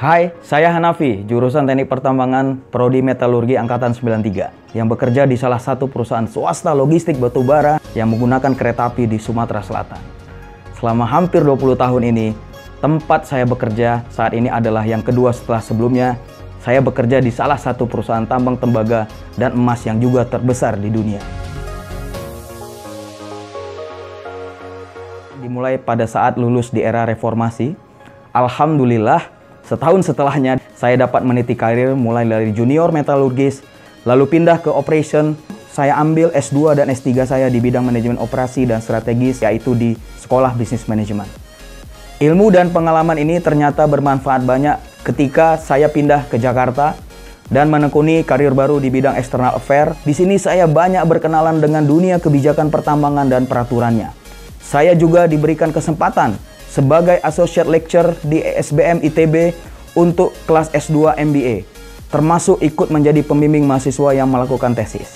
Hai, saya Hanafi, jurusan Teknik Pertambangan Prodi Metalurgi Angkatan 93 yang bekerja di salah satu perusahaan swasta logistik batubara yang menggunakan kereta api di Sumatera Selatan. Selama hampir 20 tahun ini, tempat saya bekerja saat ini adalah yang kedua setelah sebelumnya. Saya bekerja di salah satu perusahaan tambang tembaga dan emas yang juga terbesar di dunia. Dimulai pada saat lulus di era reformasi, alhamdulillah setahun setelahnya saya dapat meniti karir mulai dari junior metalurgis, lalu pindah ke operation. Saya ambil S2 dan S3 saya di bidang manajemen operasi dan strategis, yaitu di Sekolah Bisnis Manajemen. Ilmu dan pengalaman ini ternyata bermanfaat banyak ketika saya pindah ke Jakarta dan menekuni karir baru di bidang external affair. Di sini saya banyak berkenalan dengan dunia kebijakan pertambangan dan peraturannya. Saya juga diberikan kesempatan sebagai associate lecturer di SBM ITB untuk kelas S2 MBA, termasuk ikut menjadi pembimbing mahasiswa yang melakukan tesis.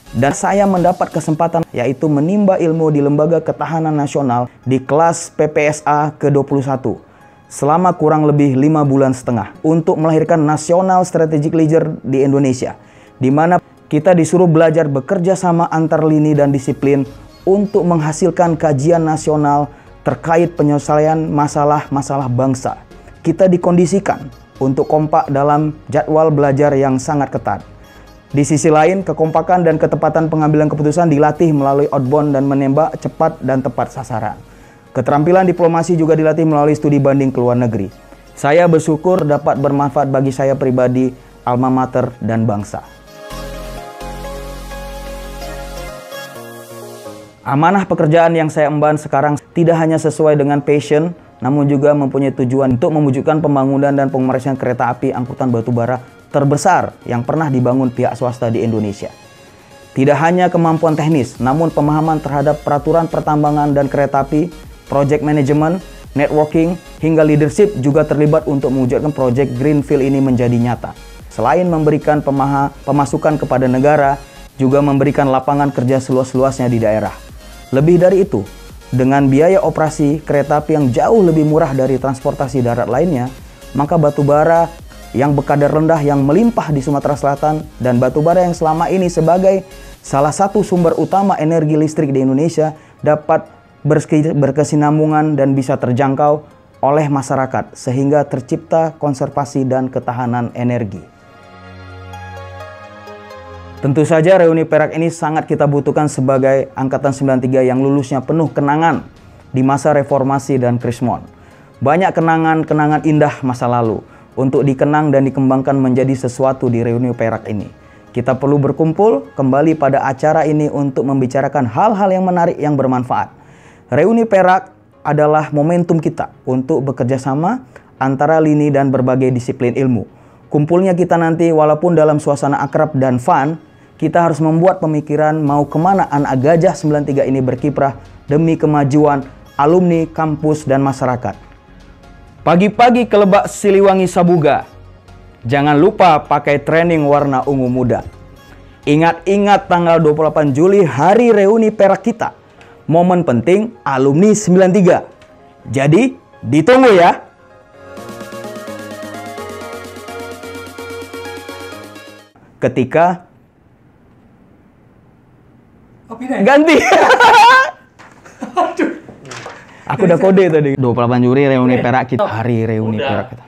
Dan saya mendapat kesempatan yaitu menimba ilmu di Lembaga Ketahanan Nasional di kelas PPSA ke-21 selama kurang lebih 5 bulan setengah untuk melahirkan National Strategic Leader di Indonesia, di mana kita disuruh belajar bekerja sama antar lini dan disiplin untuk menghasilkan kajian nasional terkait penyelesaian masalah-masalah bangsa. Kita dikondisikan untuk kompak dalam jadwal belajar yang sangat ketat. Di sisi lain, kekompakan dan ketepatan pengambilan keputusan dilatih melalui outbound dan menembak cepat dan tepat sasaran. Keterampilan diplomasi juga dilatih melalui studi banding ke luar negeri. Saya bersyukur dapat bermanfaat bagi saya pribadi, alma mater, dan bangsa. Amanah pekerjaan yang saya emban sekarang tidak hanya sesuai dengan passion, namun juga mempunyai tujuan untuk mewujudkan pembangunan dan pengoperasian kereta api angkutan batubara terbesar yang pernah dibangun pihak swasta di Indonesia. Tidak hanya kemampuan teknis, namun pemahaman terhadap peraturan pertambangan dan kereta api, project management, networking, hingga leadership juga terlibat untuk mewujudkan proyek Greenfield ini menjadi nyata. Selain memberikan pemasukan kepada negara, juga memberikan lapangan kerja seluas-luasnya di daerah. Lebih dari itu, dengan biaya operasi kereta api yang jauh lebih murah dari transportasi darat lainnya, maka batubara yang berkadar rendah yang melimpah di Sumatera Selatan dan batubara yang selama ini sebagai salah satu sumber utama energi listrik di Indonesia dapat berkesinambungan dan bisa terjangkau oleh masyarakat sehingga tercipta konservasi dan ketahanan energi. Tentu saja reuni Perak ini sangat kita butuhkan sebagai Angkatan 93 yang lulusnya penuh kenangan di masa reformasi dan krismon. Banyak kenangan-kenangan indah masa lalu untuk dikenang dan dikembangkan menjadi sesuatu di reuni Perak ini. Kita perlu berkumpul kembali pada acara ini untuk membicarakan hal-hal yang menarik yang bermanfaat. Reuni Perak adalah momentum kita untuk bekerja sama antara lini dan berbagai disiplin ilmu. Kumpulnya kita nanti walaupun dalam suasana akrab dan fun, kita harus membuat pemikiran mau kemana anak Gajah 93 ini berkiprah demi kemajuan alumni, kampus, dan masyarakat. Pagi-pagi ke Lebak Siliwangi Sabuga, jangan lupa pakai training warna ungu muda. Ingat-ingat tanggal 28 Juli hari reuni Perak kita. Momen penting alumni 93. Jadi, ditunggu ya. Ketika ganti. Aku udah kode tadi. 28 Juli reuni Perak kita. Hari reuni Perak kita.